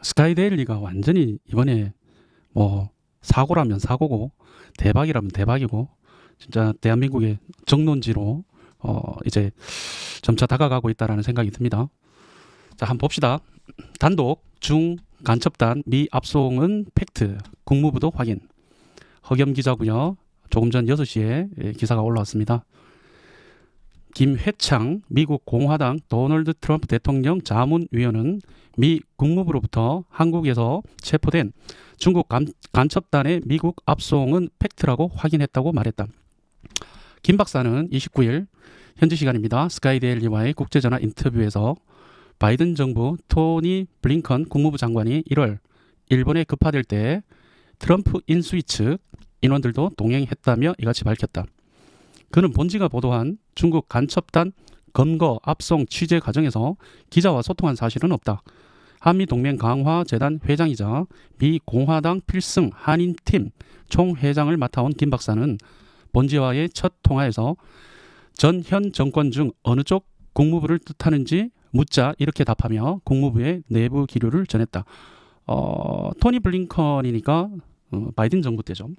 스카이데일리가 완전히 이번에 뭐 사고라면 사고고 대박이라면 대박이고 진짜 대한민국의 정론지로 이제 점차 다가가고 있다라는 생각이 듭니다. 자, 한번 봅시다. 단독 중 간첩단 미 압송은 팩트. 국무부도 확인. 허겸 기자고요. 조금 전 6시에 기사가 올라왔습니다. 김회창 미국 공화당 도널드 트럼프 대통령 자문위원은 미 국무부로부터 한국에서 체포된 중국 간첩단의 미국 압송은 팩트라고 확인했다고 말했다. 김 박사는 29일 현지 시간입니다. 스카이데일리와의 국제전화 인터뷰에서 바이든 정부 토니 블링컨 국무부 장관이 1월 일본에 급파될 때 트럼프 인수위 측 인원들도 동행했다며 이같이 밝혔다. 그는 본지가 보도한 중국 간첩단 검거 압송 취재 과정에서 기자와 소통한 사실은 없다. 한미동맹 강화재단 회장이자 미 공화당 필승 한인팀 총회장을 맡아온 김 박사는 본지와의 첫 통화에서 전 현 정권 중 어느 쪽 국무부를 뜻하는지 묻자 이렇게 답하며 국무부의 내부 기류를 전했다. 토니 블링컨이니까 바이든 정부 때죠.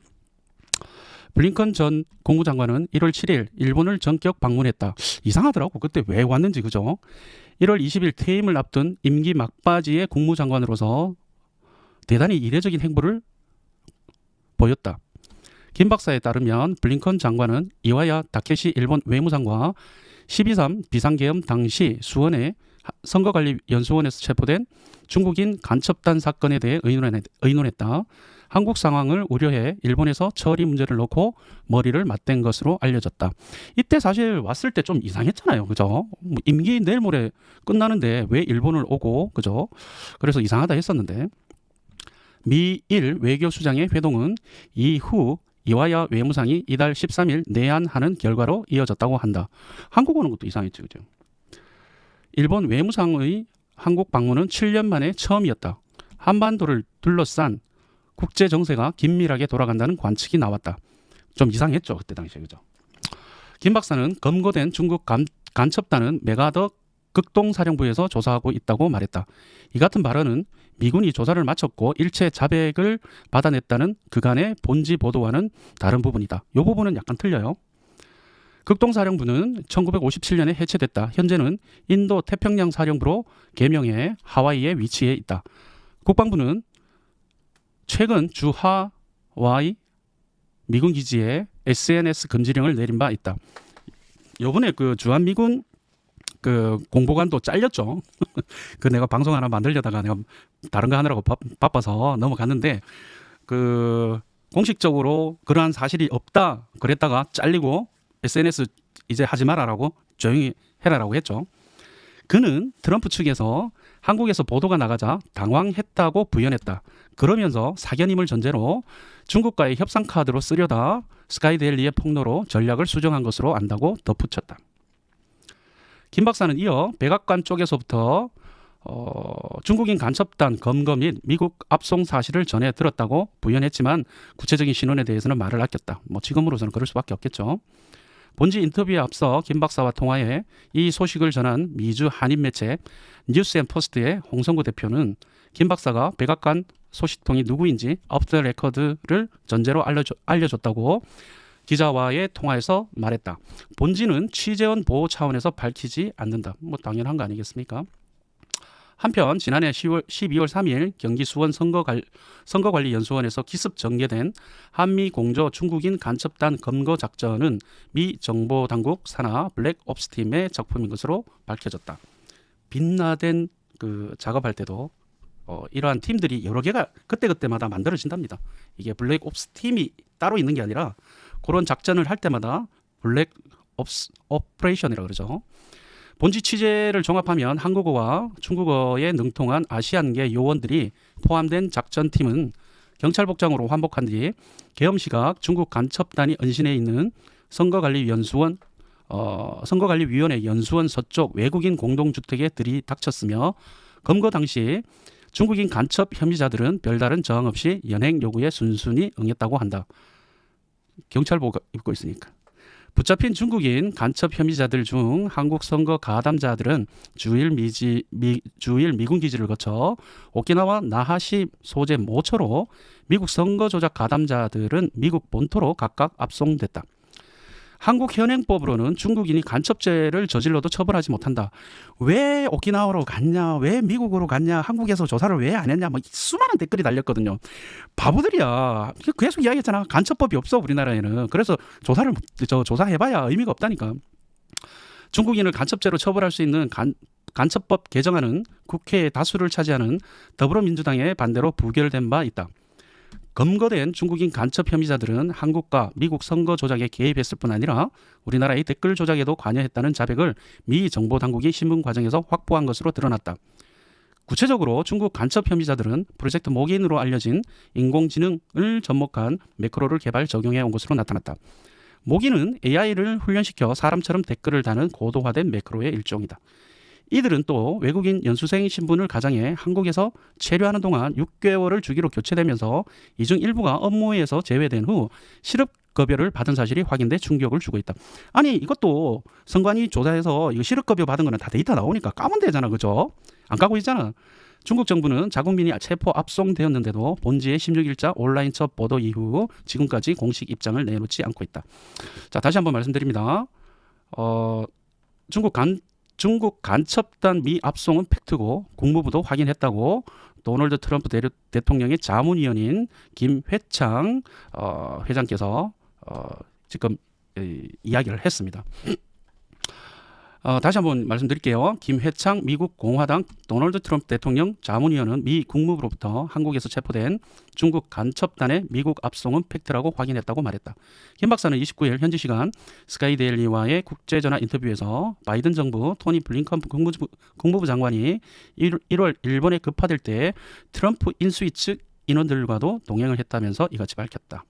블링컨 전 국무장관은 1월 7일 일본을 전격 방문했다. 이상하더라고. 그때 왜 왔는지 그죠? 1월 20일 퇴임을 앞둔 임기 막바지의 국무장관으로서 대단히 이례적인 행보를 보였다. 김 박사에 따르면 블링컨 장관은 이와야 다케시 일본 외무상과 12.3 비상계엄 당시 수원의 선거관리연수원에서 체포된 중국인 간첩단 사건에 대해 의논했다. 한국 상황을 우려해 일본에서 처리 문제를 놓고 머리를 맞댄 것으로 알려졌다. 이때 사실 왔을 때 좀 이상했잖아요. 그죠? 임기 내일 모레 끝나는데 왜 일본을 오고, 그죠? 그래서 이상하다 했었는데, 미일 외교수장의 회동은 이후 이와야 외무상이 이달 13일 내한하는 결과로 이어졌다고 한다. 한국 오는 것도 이상했죠. 그죠? 일본 외무상의 한국 방문은 7년 만에 처음이었다. 한반도를 둘러싼 국제 정세가 긴밀하게 돌아간다는 관측이 나왔다. 좀 이상했죠. 그때 당시에. 그죠? 김 박사는 검거된 중국 간첩단은 메가더 극동사령부에서 조사하고 있다고 말했다. 이 같은 발언은 미군이 조사를 마쳤고 일체 자백을 받아냈다는 그간의 본지 보도와는 다른 부분이다. 이 부분은 약간 틀려요. 극동사령부는 1957년에 해체됐다. 현재는 인도 태평양 사령부로 개명해 하와이에 위치해 있다. 국방부는 최근 주 하와이 미군 기지에 SNS 금지령을 내린 바 있다. 요번에 그 주한미군 그 공보관도 잘렸죠. 그 내가 방송 하나 만들려다가 내가 다른 거 하느라고 바빠서 넘어갔는데 그 공식적으로 그러한 사실이 없다 그랬다가 잘리고 SNS 이제 하지 말아라고 조용히 해라라고 했죠. 그는 트럼프 측에서 한국에서 보도가 나가자 당황했다고 부연했다. 그러면서 사견임을 전제로 중국과의 협상 카드로 쓰려다 스카이데일리의 폭로로 전략을 수정한 것으로 안다고 덧붙였다. 김 박사는 이어 백악관 쪽에서부터 중국인 간첩단 검거 및 미국 압송 사실을 전해 들었다고 부연했지만 구체적인 신원에 대해서는 말을 아꼈다. 뭐 지금으로서는 그럴 수밖에 없겠죠. 본지 인터뷰에 앞서 김 박사와 통화에 이 소식을 전한 미주 한인 매체 뉴스앤포스트의 홍성구 대표는 김 박사가 백악관 소식통이 누구인지 오프 더 레코드를 전제로 알려줬다고 기자와의 통화에서 말했다. 본지는 취재원 보호 차원에서 밝히지 않는다. 뭐 당연한 거 아니겠습니까? 한편 지난해 12월 3일 경기 수원 선거관리연수원에서 기습 전개된 한미 공조 중국인 간첩단 검거 작전은 미 정보당국 산하 블랙옵스팀의 작품인 것으로 밝혀졌다. 빛나된 그 작업할 때도 이러한 팀들이 여러 개가 그때그때마다 만들어진답니다. 이게 블랙옵스 팀이 따로 있는 게 아니라 그런 작전을 할 때마다 블랙옵스 오퍼레이션이라고 그러죠. 본지 취재를 종합하면 한국어와 중국어에 능통한 아시안계 요원들이 포함된 작전팀은 경찰 복장으로 환복한 뒤 계엄 시각 중국 간첩단이 은신해 있는 선거관리위원회 연수원 서쪽 외국인 공동주택에 들이닥쳤으며 검거 당시 중국인 간첩 혐의자들은 별다른 저항 없이 연행 요구에 순순히 응했다고 한다. 경찰복 입고 있으니까. 붙잡힌 중국인 간첩 혐의자들 중 한국 선거 가담자들은 주일 미군 기지를 거쳐 오키나와 나하시 소재 모처로 미국 선거 조작 가담자들은 미국 본토로 각각 압송됐다. 한국 현행법으로는 중국인이 간첩죄를 저질러도 처벌하지 못한다. 왜 오키나와로 갔냐? 왜 미국으로 갔냐? 한국에서 조사를 왜 안 했냐? 뭐 수많은 댓글이 달렸거든요. 바보들이야. 계속 이야기했잖아. 간첩법이 없어 우리나라에는. 그래서 조사해봐야 의미가 없다니까. 중국인을 간첩죄로 처벌할 수 있는 간첩법 개정안은 국회의 다수를 차지하는 더불어민주당의 반대로 부결된 바 있다. 검거된 중국인 간첩 혐의자들은 한국과 미국 선거 조작에 개입했을 뿐 아니라 우리나라의 댓글 조작에도 관여했다는 자백을 미 정보당국이 신문 과정에서 확보한 것으로 드러났다. 구체적으로 중국 간첩 혐의자들은 프로젝트 모긴으로 알려진 인공지능을 접목한 매크로를 개발 적용해 온 것으로 나타났다. 모긴은 AI를 훈련시켜 사람처럼 댓글을 다는 고도화된 매크로의 일종이다. 이들은 또 외국인 연수생 신분을 가장해 한국에서 체류하는 동안 6개월을 주기로 교체되면서 이 중 일부가 업무에서 제외된 후 실업급여를 받은 사실이 확인돼 충격을 주고 있다. 아니 이것도 선관위 조사해서 이거 실업급여 받은 거는 다 데이터 나오니까 까면 되잖아. 그죠? 안 까고 있잖아. 중국 정부는 자국민이 체포 압송되었는데도 본지의 16일자 온라인 첫 보도 이후 지금까지 공식 입장을 내놓지 않고 있다. 자, 다시 한번 말씀드립니다. 중국 간첩단 미 압송은 팩트고 국무부도 확인했다고 도널드 트럼프 대통령의 자문위원인 김회창 회장께서 지금 이야기를 했습니다. 다시 한번 말씀드릴게요. 김회창 미국 공화당 도널드 트럼프 대통령 자문위원은 미 국무부로부터 한국에서 체포된 중국 간첩단의 미국 압송은 팩트라고 확인했다고 말했다. 김 박사는 29일 현지 시간 스카이데일리와의 국제전화 인터뷰에서 바이든 정부 토니 블링컨 국무부 장관이 1월 일본에 급파될 때 트럼프 인수위 측 인원들과도 동행을 했다면서 이같이 밝혔다.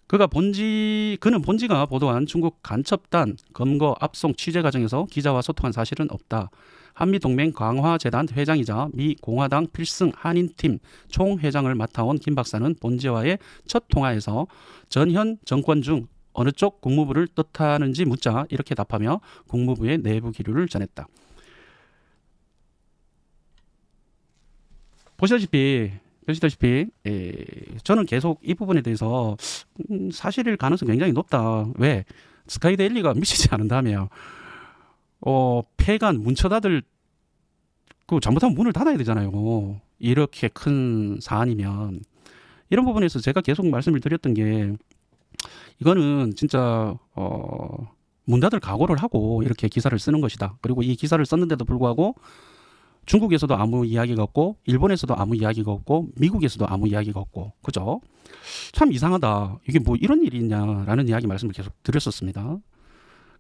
그는 본지가 보도한 중국 간첩단 검거 압송 취재 과정에서 기자와 소통한 사실은 없다. 한미동맹 강화재단 회장이자 미 공화당 필승 한인팀 총회장을 맡아온 김 박사는 본지와의 첫 통화에서 전현 정권 중 어느 쪽 국무부를 뜻하는지 묻자 이렇게 답하며 국무부의 내부 기류를 전했다. 보시다시피 저는 계속 이 부분에 대해서 사실일 가능성이 굉장히 높다. 왜? 스카이데일리가 미치지 않는다며 폐간 문처다들 잘못하면 문을 닫아야 되잖아요. 이렇게 큰 사안이면. 이런 부분에서 제가 계속 말씀을 드렸던 게 이거는 진짜 문 닫을 각오를 하고 이렇게 기사를 쓰는 것이다. 그리고 이 기사를 썼는데도 불구하고 중국에서도 아무 이야기가 없고 일본에서도 아무 이야기가 없고 미국에서도 아무 이야기가 없고 그죠? 참 이상하다. 이게 뭐 이런 일이 있냐라는 이야기 말씀을 계속 드렸었습니다.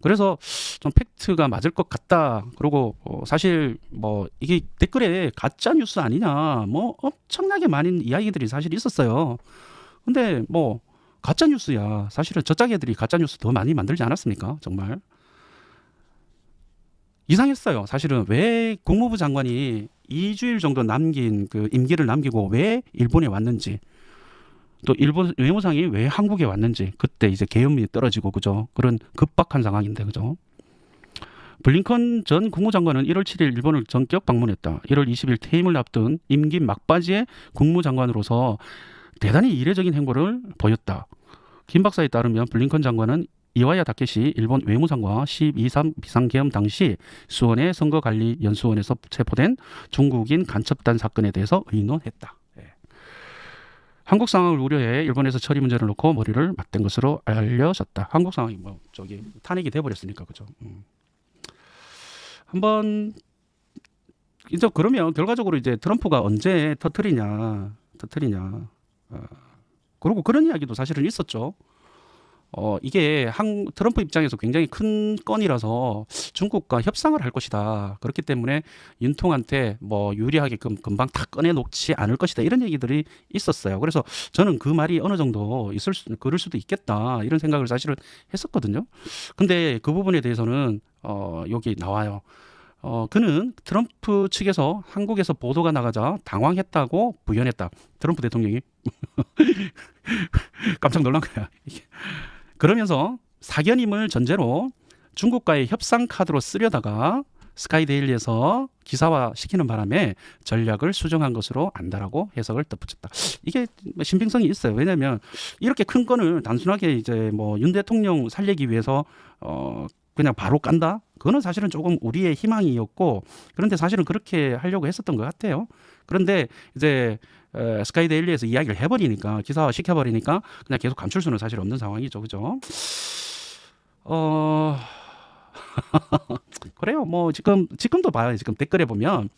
그래서 좀 팩트가 맞을 것 같다. 그리고 사실 뭐 이게 댓글에 가짜 뉴스 아니냐 뭐 엄청나게 많은 이야기들이 사실 있었어요. 근데 뭐 가짜 뉴스야. 사실은 저짝 애들이 가짜 뉴스 더 많이 만들지 않았습니까? 정말. 이상했어요. 사실은 왜 국무부 장관이 2주일 정도 남긴 그 임기를 남기고 왜 일본에 왔는지 또 일본 외무상이 왜 한국에 왔는지 그때 이제 계엄이 떨어지고 그죠? 그런 급박한 상황인데 그죠? 블링컨 전 국무장관은 1월 7일 일본을 전격 방문했다. 1월 20일 퇴임을 앞둔 임기 막바지의 국무장관으로서 대단히 이례적인 행보를 보였다. 김 박사에 따르면 블링컨 장관은 이와야 다케시 일본 외무상과 12.3 비상계엄 당시 수원의 선거관리연수원에서 체포된 중국인 간첩단 사건에 대해서 의논했다. 한국 상황을 우려해 일본에서 처리 문제를 놓고 머리를 맞댄 것으로 알려졌다. 한국 상황이 뭐 탄핵이 돼버렸으니까 그죠. 한번 이제 그러면 결과적으로 이제 트럼프가 언제 터트리냐. 그리고 그런 이야기도 사실은 있었죠. 이게 트럼프 입장에서 굉장히 큰 건이라서 중국과 협상을 할 것이다. 그렇기 때문에 윤통한테 뭐 유리하게 금방 다 꺼내놓지 않을 것이다. 이런 얘기들이 있었어요. 그래서 저는 그 말이 어느 정도 그럴 수도 있겠다. 이런 생각을 사실은 했었거든요. 근데 그 부분에 대해서는 여기 나와요. 그는 트럼프 측에서 한국에서 보도가 나가자 당황했다고 부연했다. 트럼프 대통령이 깜짝 놀란 거야. 그러면서 사견임을 전제로 중국과의 협상 카드로 쓰려다가 스카이데일리에서 기사화 시키는 바람에 전략을 수정한 것으로 안다라고 해석을 덧붙였다. 이게 신빙성이 있어요. 왜냐하면 이렇게 큰 건을 단순하게 이제 뭐 윤 대통령 살리기 위해서 그냥 바로 깐다? 그거는 사실은 조금 우리의 희망이었고, 그런데 사실은 그렇게 하려고 했었던 것 같아요. 그런데 이제 스카이데일리에서 이야기를 해버리니까, 기사화 시켜버리니까 그냥 계속 감출 수는 사실 없는 상황이죠. 그죠? 그래요. 뭐 지금도 봐요. 지금 댓글에 보면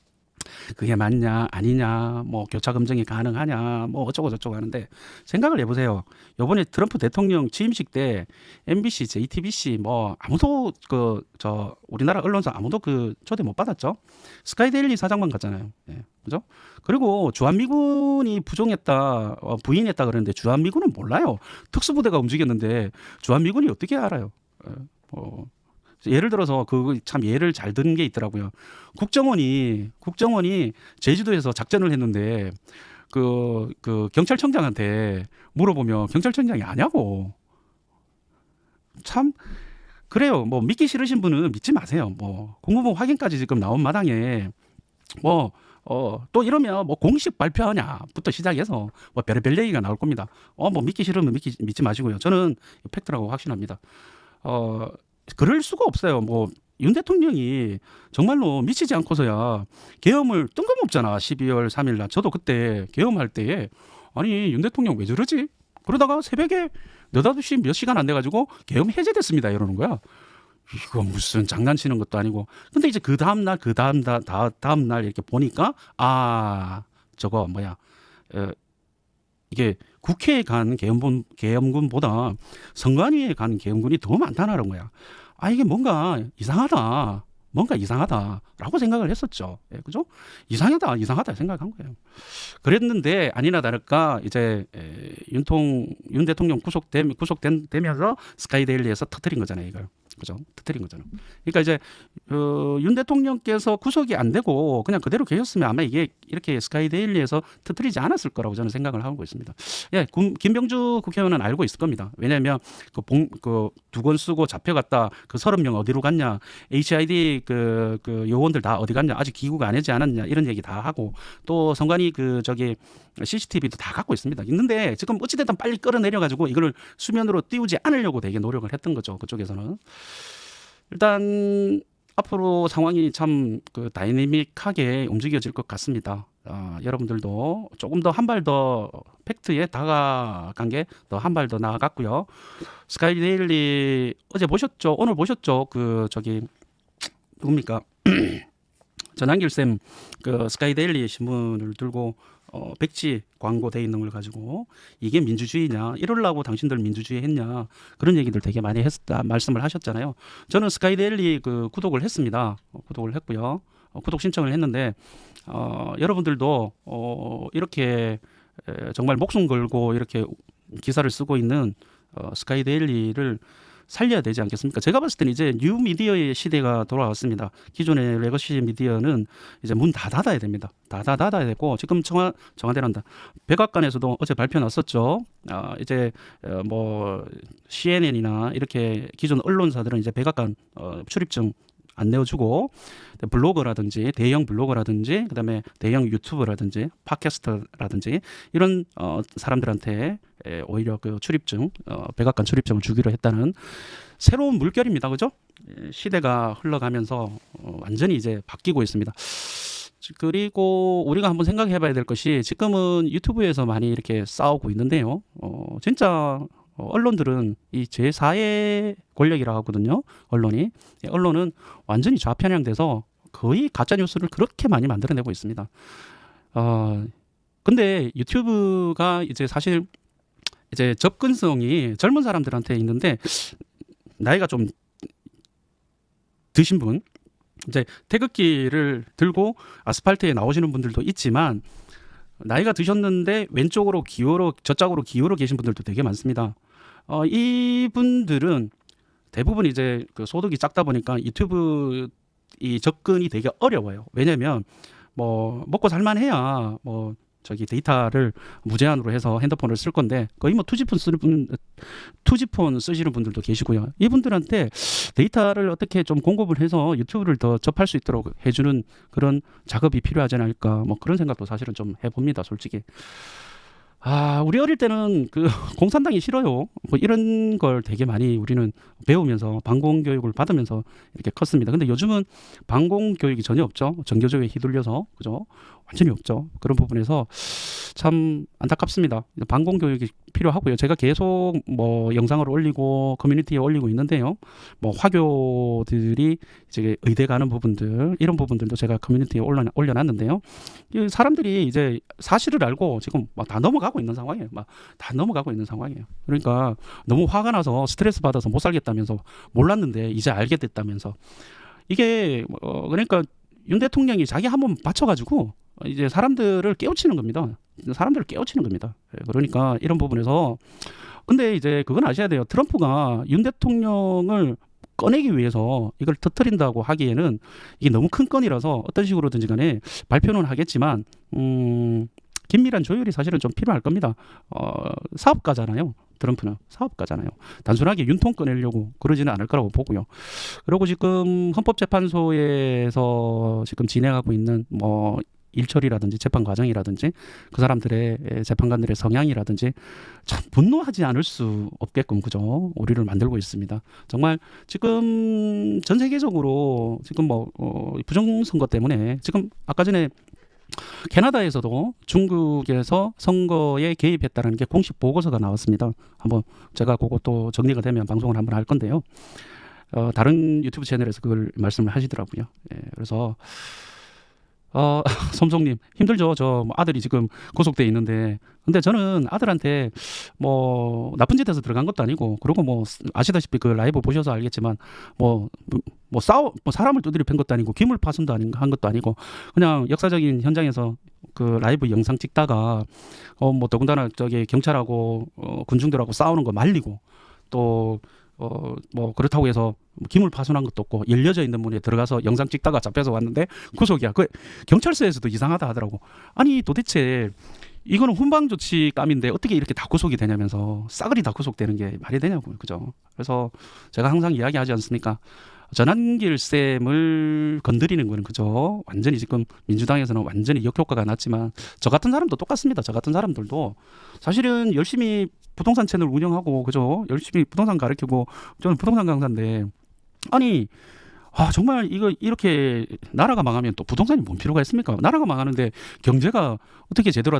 그게 맞냐 아니냐, 뭐 교차 검증이 가능하냐, 뭐 어쩌고 저쩌고 하는데, 생각을 해보세요. 이번에 트럼프 대통령 취임식 때 MBC, JTBC 뭐 아무도 우리나라 언론사 아무도 초대 못 받았죠. 스카이데일리 사장만 갔잖아요. 예, 그죠? 그리고 주한미군이 부인했다 그러는데, 주한미군은 몰라요. 특수부대가 움직였는데 주한미군이 어떻게 알아요? 예를 들어서 참 예를 잘 든 게 있더라고요. 국정원이 제주도에서 작전을 했는데 그 경찰청장한테 물어보면 경찰청장이 아냐고. 참 그래요. 뭐 믿기 싫으신 분은 믿지 마세요. 뭐 국무부 확인까지 지금 나온 마당에 또 이러면 뭐 공식 발표하냐부터 시작해서 뭐 별의별 얘기가 나올 겁니다. 뭐 믿기 싫으면 믿지 마시고요. 저는 팩트라고 확신합니다. 그럴 수가 없어요. 뭐 윤 대통령이 정말로 미치지 않고서야 계엄을 뜬금없잖아. 12월 3일 날 저도 그때 계엄할 때에, 아니 윤 대통령 왜 저러지? 그러다가 새벽에 느닷없이 몇 시간 안 돼가지고 계엄 해제됐습니다 이러는 거야. 이거 무슨 장난치는 것도 아니고. 근데 이제 그 다음 날 이렇게 보니까 저거 뭐야, 이게 국회에 간 계엄군보다 선관위에 간 계엄군이 더 많다는 거야. 이게 뭔가 이상하다라고 생각을 했었죠. 예, 그죠? 이상하다 생각한 거예요. 그랬는데 아니나 다를까 이제 윤 대통령 구속되면서 스카이데일리에서 터뜨린 거잖아요, 이걸. 그죠? 터뜨린 거잖아요. 그러니까 이제 윤 대통령께서 구속이 안 되고 그냥 그대로 계셨으면 아마 이게 이렇게 스카이데일리에서 터뜨리지 않았을 거라고 저는 생각을 하고 있습니다. 예, 김병주 국회의원은 알고 있을 겁니다. 왜냐하면 두 권 쓰고 잡혀갔다, 30명 어디로 갔냐, HID 요원들 다 어디 갔냐, 아직 기구가 안 하지 않았냐, 이런 얘기 다 하고, 또 선관위 CCTV도 다 갖고 있습니다. 있는데 지금 어찌됐든 빨리 끌어내려가지고 이걸 수면으로 띄우지 않으려고 되게 노력을 했던 거죠. 그쪽에서는. 일단 앞으로 상황이 참 다이내믹하게 움직여질 것 같습니다. 여러분들도 조금 더 한 발 더 팩트에 다가간 게 더 한 발 더 나아갔고요. 스카이데일리 어제 보셨죠? 오늘 보셨죠? 누굽니까? 전한길 쌤 스카이데일리 신문을 들고 백지 광고 돼 있는 걸 가지고 이게 민주주의냐, 이러려고 당신들 민주주의 했냐, 그런 얘기들 되게 많이 말씀을 하셨잖아요. 저는 스카이데일리 구독을 했습니다. 구독을 했고요. 구독 신청을 했는데 여러분들도 이렇게 정말 목숨 걸고 이렇게 기사를 쓰고 있는 스카이데일리를 살려야 되지 않겠습니까? 제가 봤을 때는 이제 뉴 미디어의 시대가 돌아왔습니다. 기존의 레거시 미디어는 이제 문 다 닫아야 됩니다. 다 닫아야 되고, 지금 청와대란다. 백악관에서도 어제 발표 났었죠. 이제 뭐 CNN이나 이렇게 기존 언론사들은 이제 백악관 출입증 안 내어주고, 블로거라든지 대형 블로거라든지 그다음에 대형 유튜브라든지 팟캐스터라든지 이런 사람들한테 오히려 출입증, 백악관 출입증을 주기로 했다는 새로운 물결입니다. 그죠? 시대가 흘러가면서 완전히 이제 바뀌고 있습니다. 그리고 우리가 한번 생각해 봐야 될 것이, 지금은 유튜브에서 많이 이렇게 싸우고 있는데요. 진짜 언론들은 이 제4의 권력이라고 하거든요. 언론은 완전히 좌편향돼서 거의 가짜 뉴스를 그렇게 많이 만들어내고 있습니다. 근데 유튜브가 이제 사실 이제 접근성이 젊은 사람들한테 있는데, 나이가 좀 드신 분, 이제 태극기를 들고 아스팔트에 나오시는 분들도 있지만, 나이가 드셨는데 왼쪽으로 저쪽으로 기울어 계신 분들도 되게 많습니다. 이분들은 대부분 이제 소득이 작다 보니까 유튜브 이 접근이 되게 어려워요. 왜냐면 뭐 먹고 살만해야 뭐 저기 데이터를 무제한으로 해서 핸드폰을 쓸 건데 거의 뭐 투지폰 쓰시는 분들도 계시고요. 이분들한테 데이터를 어떻게 좀 공급을 해서 유튜브를 더 접할 수 있도록 해주는 그런 작업이 필요하지 않을까 뭐 그런 생각도 사실은 좀 해봅니다, 솔직히. 우리 어릴 때는 그 공산당이 싫어요. 뭐 이런 걸 되게 많이 우리는 배우면서 방공 교육을 받으면서 이렇게 컸습니다. 근데 요즘은 방공 교육이 전혀 없죠. 정교조에 휘둘려서 그죠? 완전히 없죠. 그런 부분에서 참 안타깝습니다. 방공 교육이 필요하고요. 제가 계속 뭐 영상을 올리고 커뮤니티에 올리고 있는데요. 뭐 화교들이 이제 의대 가는 부분들 이런 부분들도 제가 커뮤니티에 올려놨는데요. 이 사람들이 이제 사실을 알고 지금 막 다 넘어가고 있는 상황이에요. 막 다 넘어가고 있는 상황이에요. 그러니까 너무 화가 나서 스트레스 받아서 못 살겠다면서 몰랐는데 이제 알게 됐다면서 이게 그러니까 윤 대통령이 자기 한번 맞춰가지고 이제 사람들을 깨우치는 겁니다. 사람들을 깨우치는 겁니다. 그러니까 이런 부분에서 근데 이제 그건 아셔야 돼요. 트럼프가 윤 대통령을 꺼내기 위해서 이걸 터뜨린다고 하기에는 이게 너무 큰 건이라서 어떤 식으로든지 간에 발표는 하겠지만 긴밀한 조율이 사실은 좀 필요할 겁니다. 사업가잖아요. 트럼프는 사업가잖아요. 단순하게 윤통 꺼내려고 그러지는 않을 거라고 보고요. 그리고 지금 헌법재판소에서 지금 진행하고 있는 뭐 일처리라든지 재판 과정이라든지 그 사람들의 재판관들의 성향이라든지 참 분노하지 않을 수 없게끔 그죠 우리를 만들고 있습니다. 정말 지금 전 세계적으로 지금 뭐 부정선거 때문에 지금 아까 전에 캐나다에서도 중국에서 선거에 개입했다는 게 공식 보고서가 나왔습니다. 한번 제가 그것도 정리가 되면 방송을 한번 할 건데요. 다른 유튜브 채널에서 그걸 말씀을 하시더라고요. 예, 그래서 솜송님 힘들죠. 저 아들이 지금 구속돼 있는데 근데 저는 아들한테 뭐 나쁜 짓해서 들어간 것도 아니고 그리고 뭐 아시다시피 그 라이브 보셔서 알겠지만 뭐 사람을 두드려 팬 것도 아니고 기물 파손도 한 것도 아니고 그냥 역사적인 현장에서 그 라이브 영상 찍다가 뭐 더군다나 저기 경찰하고 군중들하고 싸우는 거 말리고 또 뭐 그렇다고 해서 기물 파손한 것도 없고 열려져 있는 문에 들어가서 영상 찍다가 잡혀서 왔는데 구속이야. 그 경찰서에서도 이상하다 하더라고. 아니 도대체 이거는 훈방조치감인데 어떻게 이렇게 다 구속이 되냐면서 싸그리 다 구속되는 게 말이 되냐고요. 그죠? 그래서 제가 항상 이야기하지 않습니까? 전환길 쌤을 건드리는 거는 그죠? 완전히 지금 민주당에서는 완전히 역효과가 났지만 저 같은 사람도 똑같습니다. 저 같은 사람들도 사실은 열심히 부동산 채널 운영하고 그죠? 열심히 부동산 가르치고 저는 부동산 강사인데 아니 정말 이거 이렇게 나라가 망하면 또 부동산이 뭔 필요가 있습니까? 나라가 망하는데 경제가 어떻게 제대로